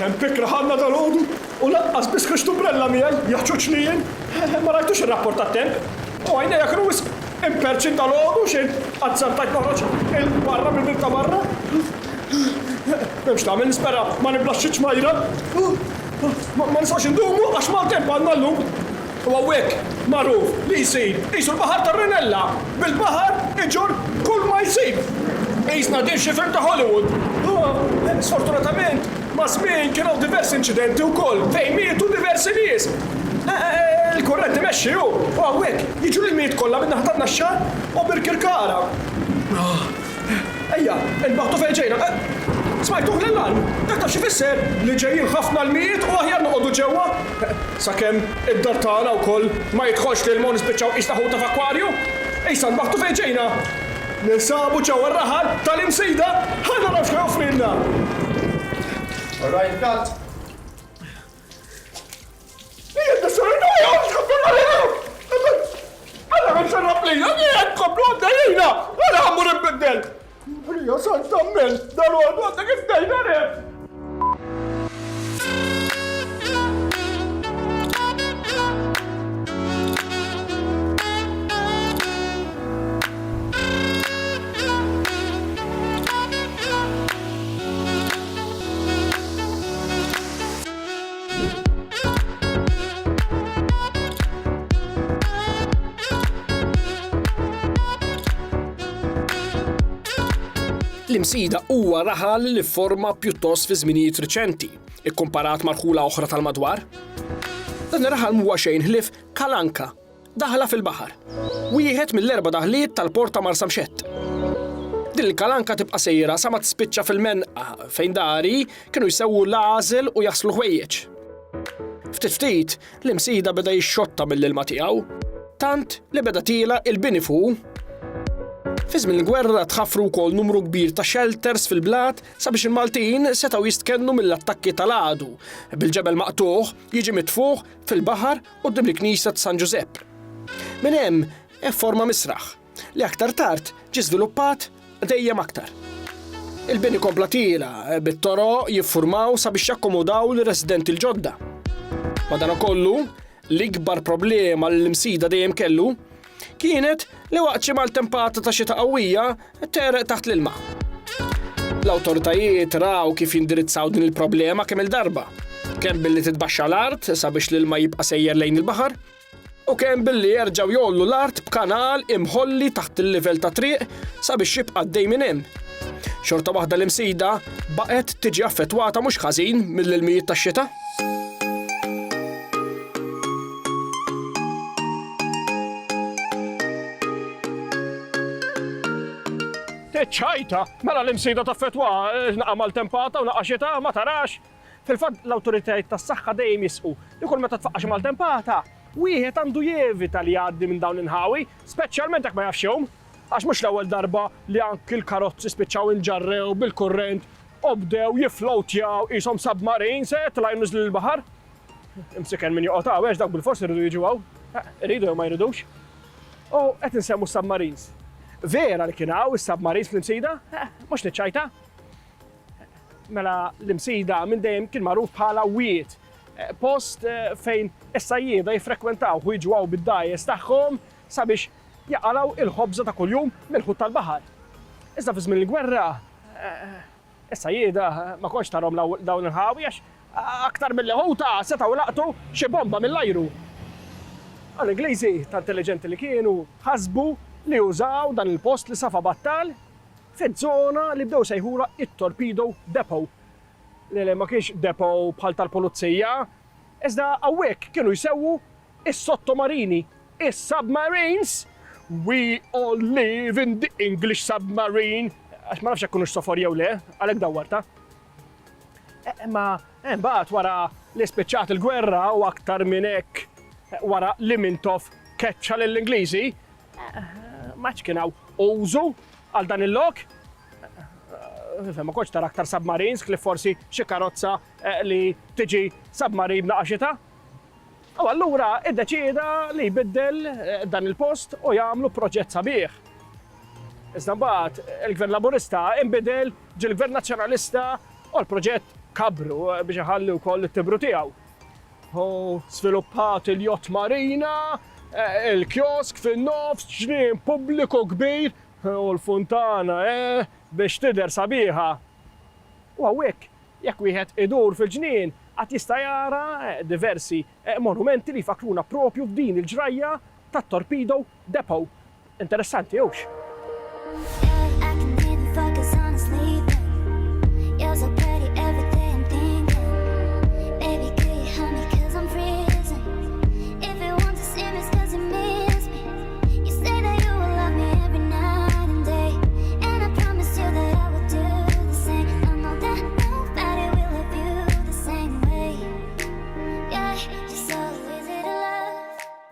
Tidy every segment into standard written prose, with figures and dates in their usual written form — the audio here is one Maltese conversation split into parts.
Tempik raħanna dal-ħodu u laqqas biskax tumbrella miegħi jaħċuċ jien. Ma rajtux ir-rapport tat-temp. U għajna jak ruwis imperċin dal-ħodu xin għazzantajt noħroġ il-barra minn ta' barra. Memx ta' minn nispera ma niblaxxiċ majra. Ma nistax indumu għax mal-temp għandna l-lum. U għawek, marruf, li jisir, jisu l-bahar ta' Rinella. Bil-bahar iġor kull ma jisir. Jisna din xi film ta' Hollywood. Sfortunatament, ma' żmien kienu diversi incidenti wkoll fejn mietu diversi nies. Il-kurrenti mexxi hu, u hawnhekk jiġu l-miet kollha minn naħa tan-naxxar u bil-kirkara. Ejja, inbaħtu fejn ġejna. Smajtuh l-allarm, dak taf xi fisser li ġejjin ħafna l-miet u aħjar noqogħdu ġewwa. Sakemm id-dar tagħna wkoll ma jidħolx lil mon nispiċċaw qisna ħuta f'akwarju. Ejsa nbaħtu fejn ġejna. Nisabu ġewwa r-raħal tal-imsida ħalli naraw x'ħaj joffrilna. All right, cut. Jien nissorina x'komplu għalina. Alla ma nxarrab lejna, jien komplu għaddejna. Alla ħammur nbiddel. Rija santammel, dal-għadu għadda kif dejna ref. L-imsida huwa raħal li forma pjuttost fi żminijiet riċenti, ikkomparat mal-ħula oħra tal-madwar. Dan ir-raħal mhuwa xejn ħlief kalanka, daħla fil-baħar. Wieħed mill-erba' daħliet tal-port ta' Marsa Mxett. Din il-kalanka tibqa' sejra sa ma tispiċċa fil-menqa fejn dari kienu jsewwu l-għażel u jaslu ħwejjeġ. Ftit ftit l-imsida beda jixxotta mill-ilma tiegħu, tant li beda tiela il-bini fuq. Fi żmien il-gwerra tħaffru wkoll numru kbir ta' shelters fil-blat sabiex il-Maltin setgħu jistkennu mill-attakki tal-għadu bil-ġebel maqtuħ jiġi mitfuħ fil-baħar quddiem il-Knisja ta' San Giuseppe. Minn hemm forma misraħ li aktar tard ġie żviluppat dejjem aktar. Il-bini kompla tiela bit-toroq jiffurmaw sabiex jakkomodaw l-residenti l-ġodda. Madankollu l-ikbar problema l-imsida dejjem kellu kienet li waqt xi mal-tempata ta' xita qawwija tereq taħt l-ilma. L-awtoritajiet raw kif jindirizzaw din il-problema kemm il-darba. Kemm billi titbaxxa l-art sabiex l-ilma jibqa' sejjer lejn il-baħar, u kemm billi jerġgħu jollu l-art b'kanal imħolli taħt il-livell ta' triq sabiex jibqa' għaddej minn hemm. Xorta waħda l-imsida baqgħet tiġi affettwata mhux ħażin mill-ilmijiet tax-xita. ċajta, mela l-imsida taffetwa, naqa mal-tempata u naqa xita, ma tarax. Fil-fatt l-awtoritajiet tas-saħħa dejjem jisqu li kull meta tfaqqax mal-tempata, wieħed għandu jevita li jgħaddi minn dawn inħawi, speċjalment jekk ma jafxhom, għax mhux l-ewwel darba li anki l-karozzi spiċċaw inġarrew bil-kurrent u bdew jiflowtjaw qishom submarines tlajn niżlu l-baħar. Imsiken min joqgħod għax dak bil-fors iridu jiġu hawn, iridu jew ma jridux. U qed insemmu submarines. Vera li kien hawn is-submarines fl-imsida? Mhux niċċajta. Mela l-imsida minn dejjem kien magħruf bħala wied, post fejn is-sajjieda jiffrekwentaw u jiġu hawn bid-dajjes tagħhom sabiex jaqalgħu il-ħobża ta' kuljum mill-ħut tal-baħar. Iżda fi żmien il-gwerra is-sajjieda ma kontx tarhom dawn il-ħawi għax aktar milli ħuta setgħu laqtu xi bomba mill-ajru. Għall-Ingliżi ta' intelligenti li kienu ħasbu li użaw dan il-post li safa battal fiż-żona li bdew sejħula it-Torpedo Depot. Li ma kienx depot bħal tal-pulizija, iżda hawnhekk kienu jsewwu is-sottomarini, is-submarines. We all live in the English submarine. Għax ma nafx jekk kunux sofor jew le, għalhekk dawwarta. Ma mbagħad wara li spiċċat il-gwerra u aktar minn hekk wara li mintof keċċa lill-Ingliżi, maċ kien hawn użu għal dan il-lok. Ma kontx tara aktar submarines kif forsi xi karozza li tiġi submarin b'naqa' xita. U allura iddeċieda li jbiddel dan il-post u jagħmlu proġett sabiħ. Iżda mbagħad il-Gvern Laburista inbidel ġie l-Gvern Nazzjonalista u l-proġett kabru biex iħalli wkoll it-tibru tiegħu. Sviluppat il-jott marina, il-kiosk fin-nofs, ġnien pubbliku kbir u l-funtana biex tidher sabiħa. U hawnhekk jekk wieħed idur fil-ġnien qatt jista' jara diversi monumenti li jfakkruna propju f'din il-ġrajja tat-Torpedo Depot. Interessanti hux?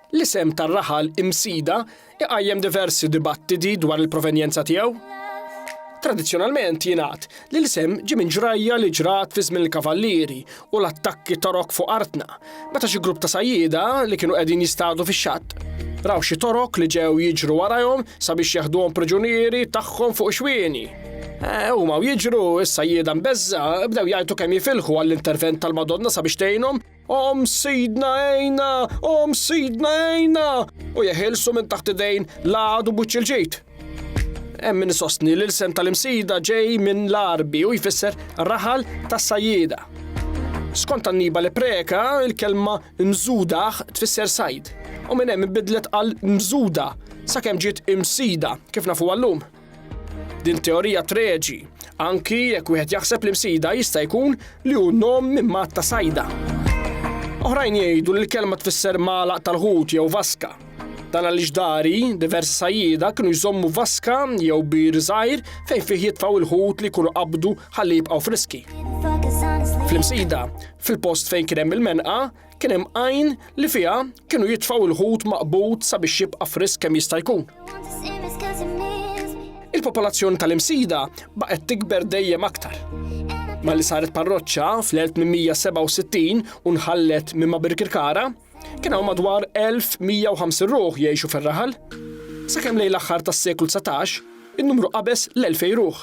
L-isem tar-raħal Imsida iqajjem diversi dibattiti dwar il-provenjenza tiegħu. Tradizzjonalment jingħad li l-isem ġie minn ġrajja li ġrat fi żmien il-kavallieri u l-attakki torok fuq artna, meta xi grupp ta' sajjieda li kienu qegħdin jistgħu fix-xatt. Raw xi torok li ġew jiġru warahom sabiex jaħduhom priġunieri tagħhom fuq xwieni. Huma jiġru is-sajjieda mbeżza bdew jgħidu kemm jifilħu għall-intervent tal-Madonna sabiex tgħinhom Sidna għejna! U jeħilsu minn taħt idejn l-għadu buċċ il-ġejt. Hemm min isostni li l-isem tal-Imsida ġej minn l-Arbi u jfisser raħal tas-sajjieda. Skont Annibale Preka, il-kelma mżudaħ tfisser sajd, u minn hemm inbidlet għal mżuda sakemm ġiet Imsida kif nafu llum. Din teorija treġi, anki jekk wieħed jaħseb l-Imsida jista' jkun li hu nom minn mat ta' sajda. Oħrajn jgħidu li l-kelma tfisser magħlaq tal-ħut jew vaska. Dan għaliex dari diversi sajjieda kienu jżommu vaska jew bir żgħir fejn fih jitfgħu il-ħut li jkunu qabdu ħalli jibqgħu friski. Fl-Imsida, fil-post fejn kien hemm il-menqa, kien hemm għajn li fiha kienu jitfgħu il-ħut maqbud sabiex jibqa' frisk kemm jista' jkun. Il-popolazzjoni tal-Imsida baqgħet tikber dejjem aktar. Malli saret parroċċa fl-1867 u nħallet minn Mabir Kirkara, kien hawn madwar 1150 ruħ jgħixu fir-raħal. Sakemm lejn l-aħħar tas-seklu 19 in-numru qabeż l-2000 ruħ.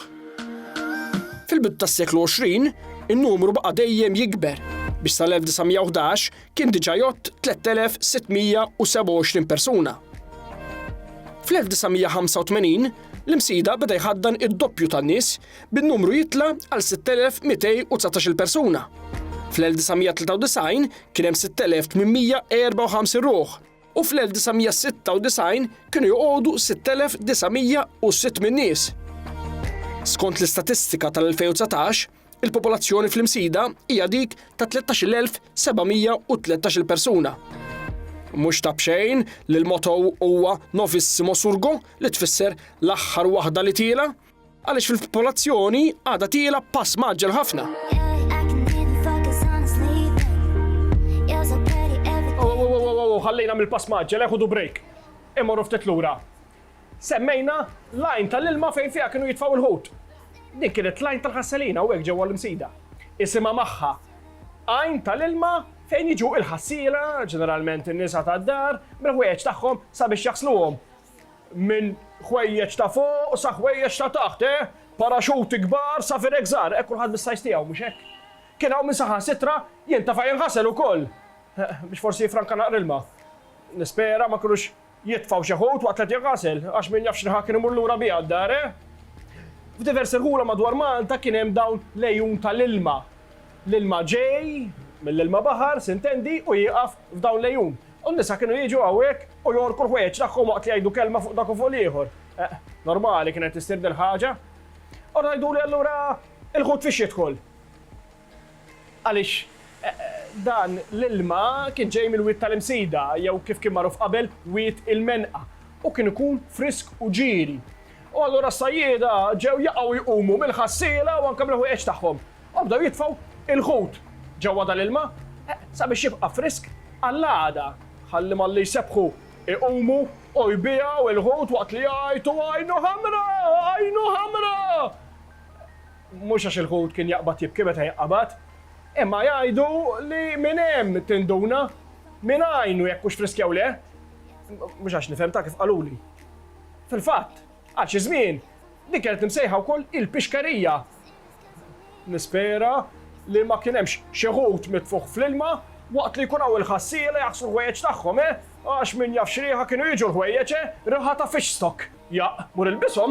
Fil-bidu tas-seklu 20 in-numru baqa' dejjem jikber biex sal-1911 kien diġà jgħott 3627 persuna. Fl-1985 l-Imsida beda jħaddan id-doppju tan-nies bin-numru jitla għal 6219 persuna. Fl-1993 kien hemm 6854 ruħ u fl-1996 kienu joqogħdu 6906 nies. Skont l-istatistika tal-2019, il-popolazzjoni fl-Imsida hija dik ta' 13,713 persuna. Mhux ta' bxejn li l-motto huwa Novissimo Surgo li tfisser l-aħħar waħda li tiela, għaliex fil-popolazzjoni għadha tiela pass maġġel ħafna. Ħallejna mill-pass maġġel ħudu break. Immorru ftit lura. Semmejna lajn tal-ilma fejn fiha kienu jitfgħu il-ħut. Din kienet lajn tal-ħassalina u hekk ġewwa l-Imsida. Isimha magħha għajn tal-ilma fejn jiġu il-ħassiela, ġeneralment in-nisa tad-dar, mill-ħwejjeġ tagħhom sabiex jaħsluhom. Minn ħwejjeġ ta' fuq sa ħwejjeġ ta' taħt, paraxuti kbar sa firek żgħar, hekk kulħadd bis-sajż tiegħu mhux hekk. Kien hawn min saħansitra jintafa' jinħasel ukoll biex forsi jifranka naqra ilma. Nispera ma kinux jitfgħu xi ħut waqt li jinħasel għax min jaf x'inħa kien imur lura biha d-dar. F'diversi rħula madwar Malta kien hemm dawn lejjun tal-ilma. L-ilma ġej mill-ilma baħar, sintendi, u jieqaf f'dawn lejjun. U n-nisa kienu jiġu hawnhekk u jorku l-ħwejjeġ tagħhom waqt li jgħidu kelma fuq dak u fuq ieħor. Normali kienet tistir din ħaġa. U ngħiduli allura il-ħut fiex jidħol. Għaliex dan l-ilma kien ġej mill-wied tal-Imsida jew kif kien magħruf qabel wied il-menqa u kien ikun frisk u ġieri. U allura s-sajjieda ġew jaqgħu jqumu mill-ħassiela u anke mill-ħwejjeġ tagħhom. U bdew jitfgħu il-ħut ġewwa dal-ilma sabiex jibqa' frisk għall-għada ħalli malli jsebħu iqumu u jbiegħu il-ħut waqt li jgħidu għajnu ħamra, għajnu ħamra. Mhux għax il-ħut kien jaqbad jibki meta jaqbad, imma jgħidu li minn hemm tinduna minn għajnu jekk hux frisk jew le. Mhux għax nifhem ta' kif qaluli. Fil-fatt, għal xi żmien dik kienet imsejħa wkoll il-pixkerija. Nispera li ma kien hemmx xi ħut mitfuħ fl-ilma waqt li jkun hawn il-ħassiela jaħsru l-ħwejjeġ tagħhom, għax min jaf xrieħa kienu jiġu l-ħwejjeġ, riħa ta' fish stock. Ja, mur ilbishom.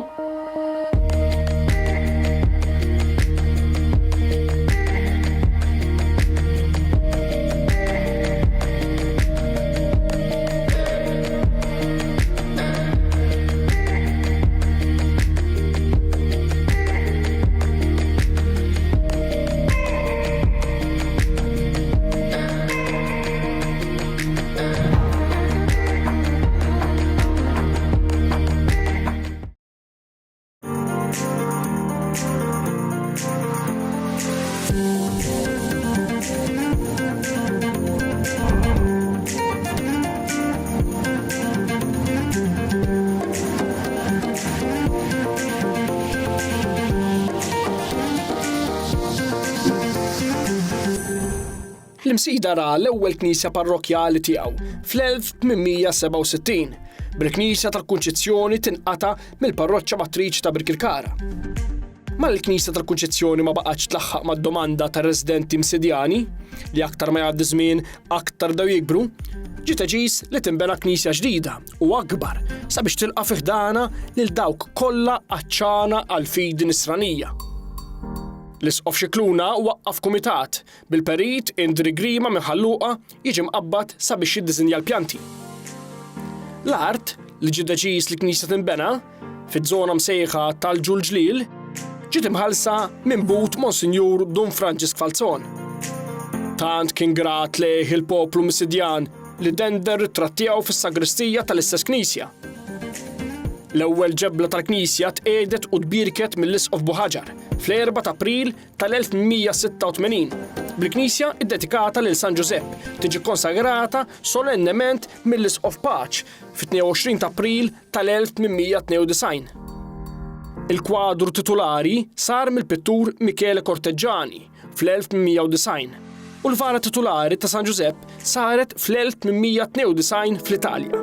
L-Msida ra l-ewwel knisja parrokjali tiegħu fl-1867 bil-Knisja tal-Kunċizzjoni tinqata' mill-parroċċja Matriċi ta' Birkirkara. Ma l-Knisja tal-Kunċizzjoni ma baqgħetx tlaħħaq mad-domanda tar-residenti msidjani li aktar ma jgħaddi żmien aktar daw jikbru, ġiet deċiż li tinbena knisja ġdida u akbar sabiex tilqa' fi ħdana lil dawk kollha aċċana għall-fidi nisranija. L-Isqof Xikluna waqqaf kumitat bil-perit Indri Grima minn Ħalluqa jiġi mqabbad sabiex jiddiżinja l-pjanti. L-art li ġie deċiż li knisja tinbena fiż-żona msejħa tal-Ġulġlil ġiet imħallsa minn but Monsinjur Dun Franġisk Falzon. Tant kien grat lejh il-poplu Missidjan li dender ritratt tiegħu fis-sagristija tal-istess knisja. L-ewwel ġebla tal-knisja tqiegħdet u tbirket mill-Isqof Buħaġar fl-4 ta' April tal-1886 bil-knisja iddedikata lil San Giuseppe tiġi konsagrata solennement mill-Isqof Paċ fit-22 ta' April tal-1892. Il-kwadru titolari sar mill-pittur Michele Corteggiani fl-1890 u l-vara titolari ta' San Giuseppe saret fl-1892 fl-Italja.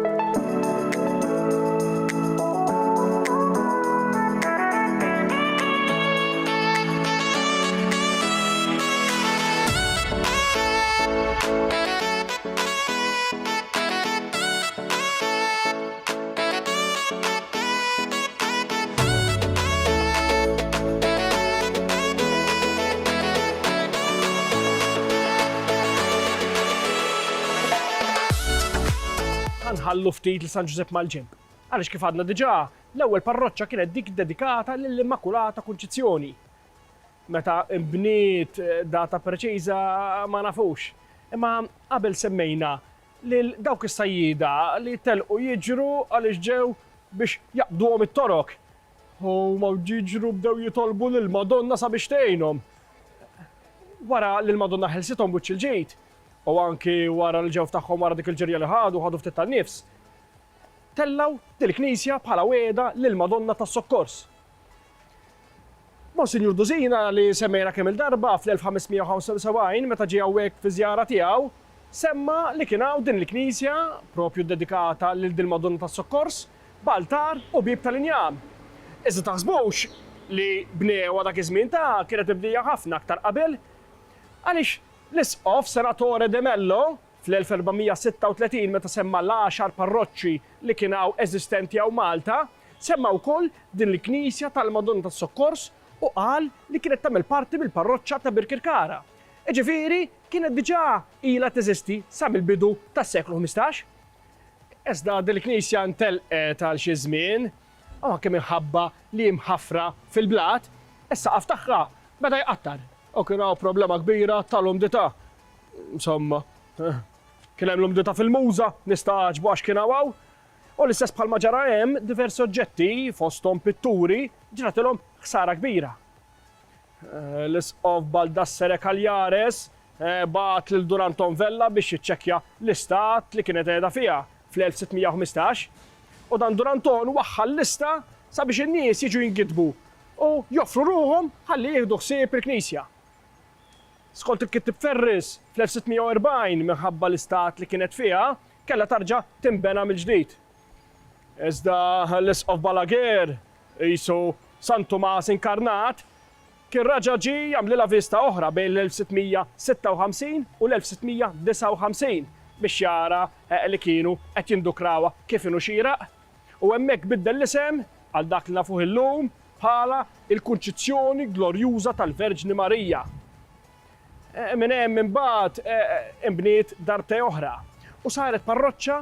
Nħallu ftit li San Giuseppe mal-ġenb. Għaliex kif għadna diġà, l-ewwel parroċċa kienet dik dedikata lill-Immakulata Kunċizzjoni. Meta bniet data preċiża ma nafux. Imma qabel semmejna lil dawk is-sajjieda li telqu jiġru għaliex ġew biex jaqbduhom it-torok. U ma jiġru bdew jitolbu lill-Madonna sabiex tgħinhom. Wara li l-Madonna ħelsithom buċċ il-ġejt. U anki wara l-ġew tagħhom wara dik il-ġirja li ħadu ftit tan-nifs. Tellaw dil-Knisja bħala wegħda lill-Madonna tas-Sokkors. Monsinjur Duzina li semmejna kemm il-darba fl-1575 meta ġie hawnhekk fi żjara tiegħu, semma li kien hawn din il-Knisja proprju dedikata lil din Madonna tas-Sokkors b'altar u bib tal-injam. Iżda taħsbux li bnewa dak iż-żmien ta' kienet ibdija ħafna aktar qabel għaliex l-Isqof Senatore De Mello fl-1436 meta semma l-10 parroċċi li kien hawn eżistenti hawn Malta, semma wkoll din il-Knisja tal-Madonna tas-Sokkors u qal li kienet tagħmel parti mill-parroċċa ta' Birkirkara. Ġifieri kienet diġà ilha teżisti sa mill-bidu tas-seklu 15. Iżda din il-Knisja ntelqet għal xi żmien, anke minħabba li mħaffra fil-blat, is-saqaf tagħha beda jqattar. U kien hawn problema kbira tal-umdità. Insomma, kien hemm l-umdità fil-muża, nistaġbu għax kien hawn. U l-istess bħalma ġara hemm diversi oġġetti fosthom pitturi ġratilhom ħsara kbira. L-Isqof Baldassare Kaljares bagħat lil Duranton Vella biex jiċċekkja l-istat li kienet qiegħda fiha fl-1615. U dan Duranton waħħal lista sabiex in-nies jiġu jinkitbu u joffru ruhom ħalli jieħdu ħsieb il-Knisja. Skont il-Kittib Ferris fl-1640 minħabba l-istat li kienet fiha kellha tarġa' tinbena mill-ġdid. Iżda l-Isqof Balaguer qisu Sant Tomas inkarnat kien raġa ġi jagħmlilha vista oħra bejn l-1656 u l-1659 biex jara li kienu qed jindukrawha kif inhu xieraq u hemmhekk biddel l-isem għal dak li nafuh illum bħala il-Kunċizzjoni Glorjuża tal-Verġni Marija. Minn hemm imbagħad inbniet darbtej oħra u saret parroċċa,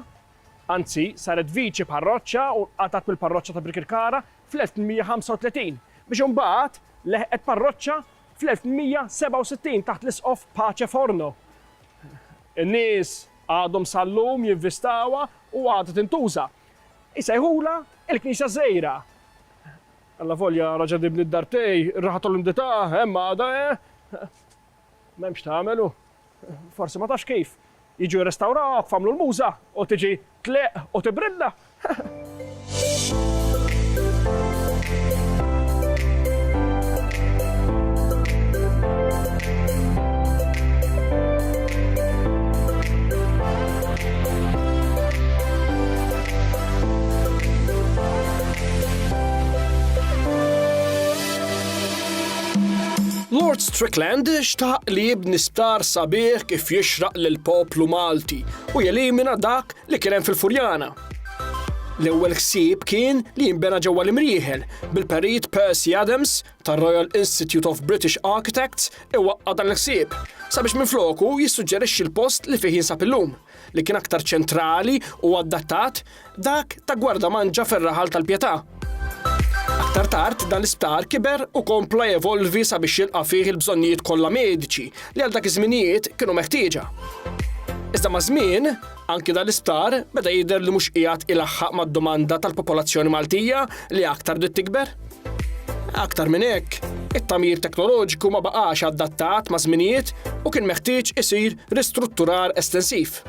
anzi saret viċi parroċċa u qatat mill-parroċċa ta' Birkirkara fl-1835 biex imbagħad leħqet parroċċa fl-1867 taħt l-isqof Pace Forno. In-nies għadhom sal-lum jinvestawha u għadha tintuża. Isejħula il-Knisja Żgħira. Alla volja raġa dibni d-darbtej, raħatu l-imdita, imma għada m'hemmx tagħmelu. Forsi ma tafx kif. Jiġu jirrestawrawk, famlu l-muża u tiġi tleq u tibrilla. Lord Strickland xtaq li jibni sptar sabiħ kif jixraq lill-poplu Malti u jelimina dak li kien hemm fil-Furjana. L-ewwel ħsieb kien li jinbena ġewwa l-imrieħel bil-perit Percy Adams tar-Royal Institute of British Architects iwaqqa' dan l-ħsieb sabiex minfloku jissuġġerixxi l-post li fih jinsab illum li kien aktar ċentrali u adattat dak ta' gwardamanġa fir-raħal tal-Pjetà. Aktar tard dan l-isptar kiber u kompla jevolvi sabiex jilqa' fih il-bżonnijiet kollha mediċi li għal dak iż-żminijiet kienu meħtieġa. Iżda ma' żmien, anki dan l-isptar beda jidher li mhux qiegħed ilaħħaq mad-domanda tal-popolazzjoni Maltija li aktar trid tikber. Aktar minn hekk, it-tagħmir teknoloġiku ma baqax adattat ma' żminijiet u kien meħtieġ isir ristrutturar estensiv.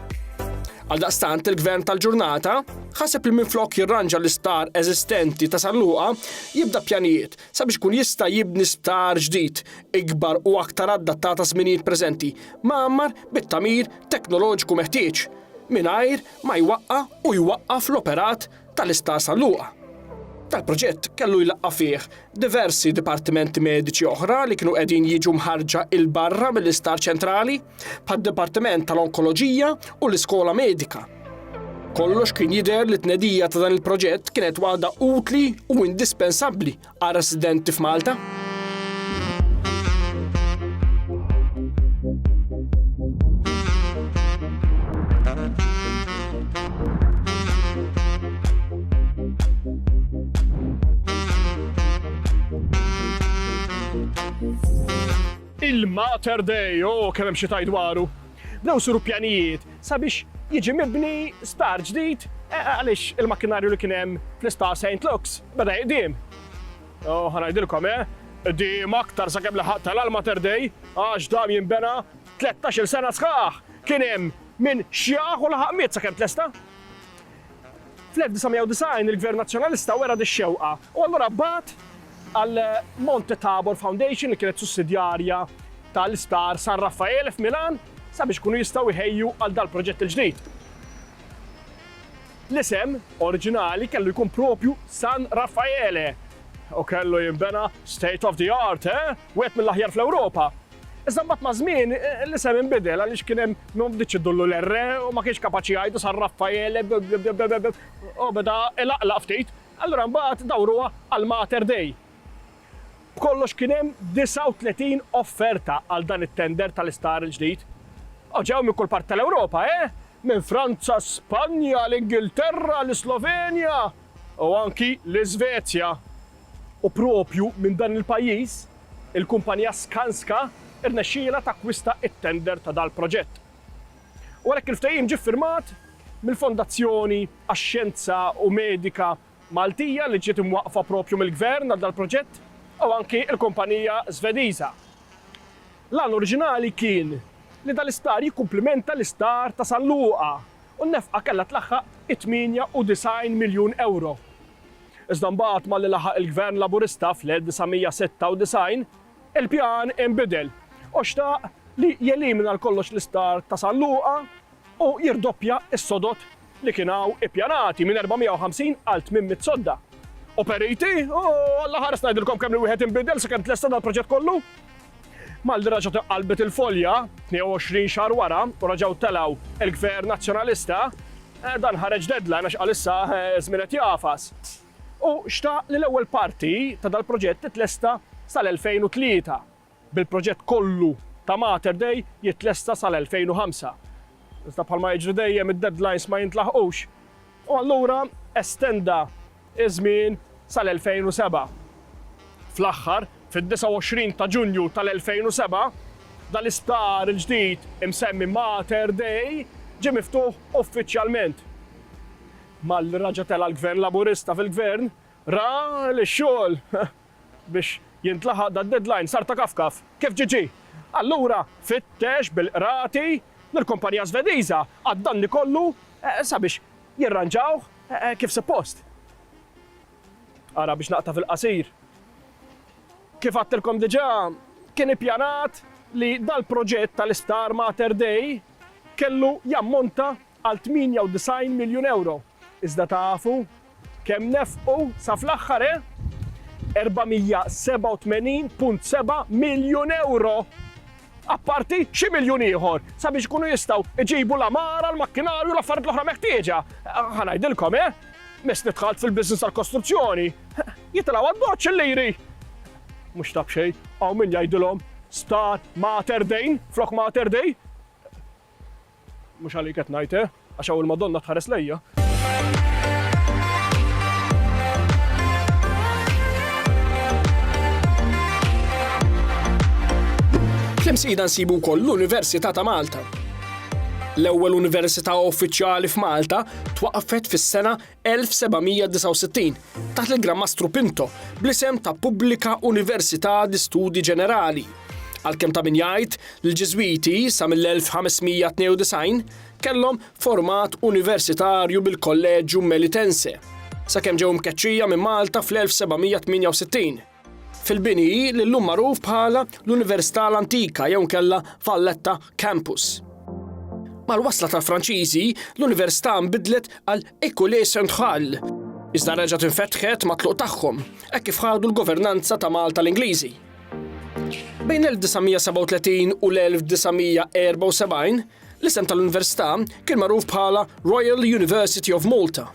Għaldaqstant il-Gvern tal-ġurnata ħaseb li minflok jirranġa l-isptar eżistenti ta' San Luqa jibda pjanijiet sabiex kun jista' jibni sptar ġdid ikbar u aktar adattat ta' żminijiet preżenti ma'ammar bit-tagħmir teknoloġiku meħtieġ mingħajr ma jwaqqaf l-operat tal-isptar San Luqa. Tal-proġett kellu jlaqqa fih diversi dipartimenti mediċi oħra li kienu qegħdin jiġu mħarġa il-barra mill-isptar ċentrali bħad-Dipartiment tal-Onkoloġija u l-Iskola Medika. Kollox kien jidher li t-tnedija ta' dan il-proġett kienet waħda utli u indispensabbli għal residenti f'Malta. Il-Mater Dei, kemm hemm xi tajt dwaru. Bdew siru pjanijiet sabiex jiġi mibni sptar ġdid għaliex il-makkinarju li kien hemm fl-isptar St. Luke's beda jqdiem. Ħanajdilkom qdiem aktar sakemm laħaq tal-Mater Dei għax dam jinbena 13-il sena sħaħ. Kien hemm minn xjaħ u laħaq miet sakemm tlesta. Fl-1990 il-Gvern Nazzjonalista wera dix-xewqa u allura bat għal Monte Tabor Foundation li kienet sussidjarja tal-isptar San Raffaele f'Milan sabiex kunu jistgħu jħejju għal dal-proġett il-ġdid. L-isem oriġinali kellu jkun propju San Raffaele u kellu jinbena state of the art, wieħed mill-aħjar fl-Ewropa. Iżda mbagħad ma' żmien l-isem inbidel għaliex kien hemm m'bdiċ idullu l-R u ma kienx kapaċi jgħidu San Raffaele u beda ilaqlaq ftit. Allura mbagħad dawruha għal Mater Dei. B'kollox kien hemm 39 offerta għal dan it-tender tal-isptar il-ġdid. Ġew minn kull part tal-Ewropa, minn Franza, Spanja, l-Ingilterra, l-Slovenja u anki l-Iżvezja. U propju minn dan il-pajjiż, il-kumpanija Skanska irnexxiela takkwista it-tender ta' dal-proġett. U għalhekk il-ftehim ġie ffirmat mill-Fondazzjoni għax-Xjenza u Medika Maltija li ġiet imwaqfa propju mill-Gvern għal dal-proġett u anki l-kumpanija Svediża. L-għan oriġinali kien li dal-isptar jikkumplimenta l-isptar ta' San Luqa u n-nefqa kellha tlaħħaq 98 miljun euro. Iżda mbagħad malli laħaq il-Gvern Laburista fl-1996 il-pjan inbidel u xtaq li jelimina l-kollox l-isptar ta' San Luqa u jirdoppja s-sodot li kienu ippjanati minn 450 għal 800 sodda. Operiti? Alla ħares ngħidilkom kemm li wieħed inbidel sakemm tlesta dal-proġett kollu. Malli raġa qalbet il-folja 22 xahar wara u raġgħu telgħu il-Gvern Nazzjonalista, dan ħareġ deadline għax għalissa żmien qed jafas. U xtaq li l-ewwel parti ta' dal-proġett titlesta sal-2003. Bil-proġett kollu ta' Mater Dei jitlesta sal-2005. Iżda bħalma jiġri dejjem id-deadlines ma jintlaħqux. U allura estenda iż-żmien sal-2007. Fl-aħħar, fid-29 ta' Ġunju tal-2007, dal-isptar il-ġdid imsemmi Mater Dei ġie miftuħ uffiċjalment. Malli raġa tela l-Gvern Laburista fil-Gvern ra li x-xogħol biex jintlaħaq da deadline sar ta' kafkaf. Kif ġiġi? Allura fittex bil-qrati l-kumpanija Svediża għad-danni kollu sabiex jirranġaw kif suppost. Ara biex naqta fil-qasir. Kif għattilkom diġà, kien ippjanat li dal-proġett tal-Isptar Mater Dei kellu jammonta għal 98 miljun euro. Iżda tafu kemm nefqu sa fl-aħħar 487.7 miljun euro. Apparti xi miljun ieħor sabiex ikunu jistgħu iġibu l-amara, l-makkinarju, l-affarijiet l-oħra meħtieġa. Ħanajdilkom mis nidħalt fil-business tal-kostruzzjoni. Jitilgħu għad-boċċ il-liri. Mhux tab xejn, hawn min jgħidilhom Star Mater Dei flok Mater Dei. Mhux għalik qed ngħid għax hawn il-Madonna tħares lejja. Fl-imsida nsibu wkoll l-Università ta' Malta. L-ewwel università uffiċjali f'Malta twaqqfet fis-sena 1769 taħt il-Gran Mastru Pinto bl-isem ta' Pubblika Università di Studi Ġenerali. Għalkemm ta' min jgħid l-Ġiżwiti sa mill-1592 kellhom format universitarju bil-Kolleġġju Melitense sakemm ġew mkeċċija minn Malta fl-1768. Fil-bini li llum magħruf bħala l-Università l-Antika jew nkella Valletta Campus. Mal-wasla tal-Franċiżi, l-Università nbidlet għal École Centrale. Iżda reġgħet infetħet mat-tluq tagħhom, hekk kif ħadu l-governanza ta' Malta l-Ingliżi. Bejn l-1937 u l-1974, l-isem tal-Università kien magħruf bħala Royal University of Malta.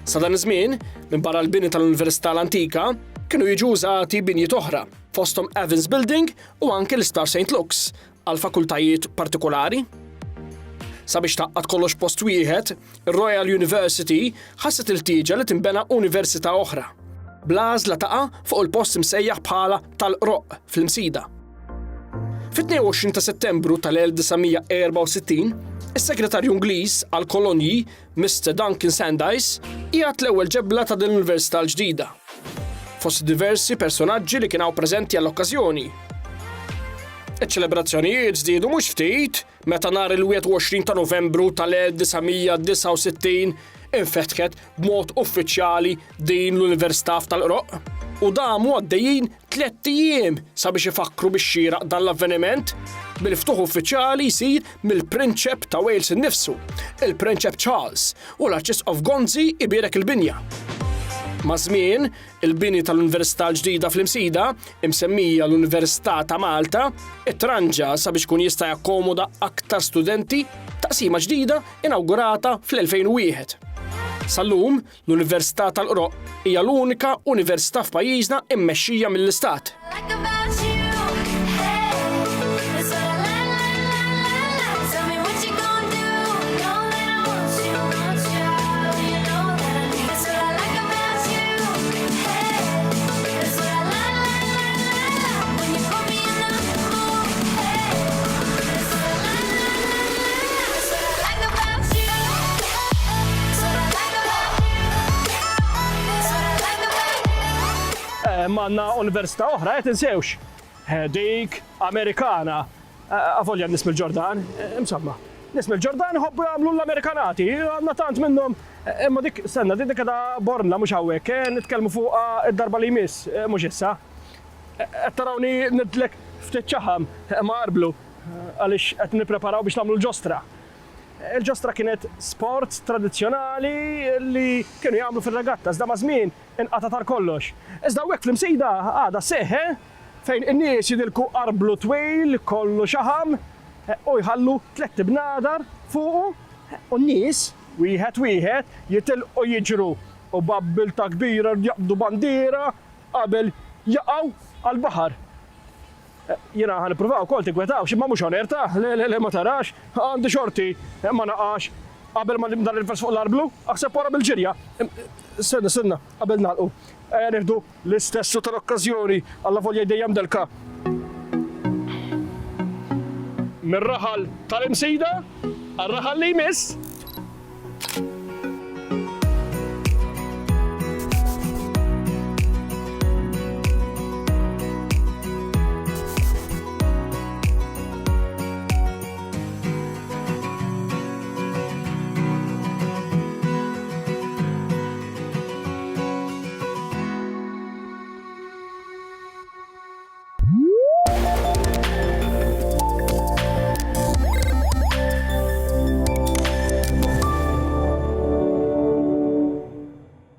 Sa dan iż-żmien, minn barra l-bini tal-Università l-Antika, kienu jiġu użati binjiet oħra, fosthom Evans Building u anke l-Isptar St. Luke's għal fakultajiet partikolari. Sabiex taqqad kollox post wieħed, ir-Royal University ħasset il-tieġa li tinbena università oħra. Bl-għażla taqa' fuq il-post imsejjaħ bħala tal-Roq fl-Imsida. Fit-22 ta' Settembru tal-1964, is-Segretarju Ingliż għal kolonji Mr. Duncan Sandys qiegħed l-ewwel ġebla ta' din l-Università l-ġdida. Fost diversi personaġġi li kienu preżenti għall-okkażjoni. Iċ-ċelebrazzjonijiet żdiedu mhux ftit meta nhar il-21 ta' Novembru tal-1969 infetħet b'mod uffiċjali din l-Università tal-Qroq u damu għaddejjin 3 ijiem sabiex ifakkru bix-xieraq dan l-avveniment bil-ftuħ uffiċjali jsir mill-Prinċep ta' Wales innifsu, il-Prinċep Charles, u l-Arċisqof Gonzi ibierek il-binja. Ma' żmien, il-bini tal-Università l-ġdida fl-Imsida, imsemmija l-Università ta' Malta, ittranġa sabiex kun jista' jakkomoda aktar studenti, taqsima ġdida inawgurata fl-2001. Sallum, l-Università tal-Qroq hija l-unika università f'pajjiżna immexxija mill-Istat. Manna università oħra qed insewx. Dik Amerikana. Avolja nies mill-Ġordan, insomma. Nies mill-Ġordan ħobbu jagħmlu l-Amerikanati, għandna tant minnhom. Imma dik senna dik kada borna mhux hawnhekk, nitkellmu fuqha id-darba li jmiss, mhux issa. Qed tarawni nidlek ftit ċaħam ma' qarblu għaliex qed nippreparaw biex nagħmlu l-ġostra. Il-ġostra kienet sport tradizzjonali li kienu jagħmlu fir-regatta, iżda ma' żmien inqata' tar kollox. Iżda hekk fl-imsejda għada seħħe fejn in-nies jidilku qarblu twejl, kollu xaħam, u jħallu 3 bnadar fuqu, u n-nies wieħed jitilqu jiġru u babbilta kbira jaqbdu bandiera qabel jaqgħu għall-baħar. Jiena ħan ippruvaw kol tinkwetaw xi ma mhux onerta, le ma tarax, għandi xorti ma naqax qabel ma nimdar il-vers fuq l-arblu, aħseb wara bil-ġirja. Senna, qabel nagħlqu. Nieħdu l-istessu tal-okkażjoni alla volja dejjem delka. Mir-raħal tal-imsejda għar-raħal li jmiss.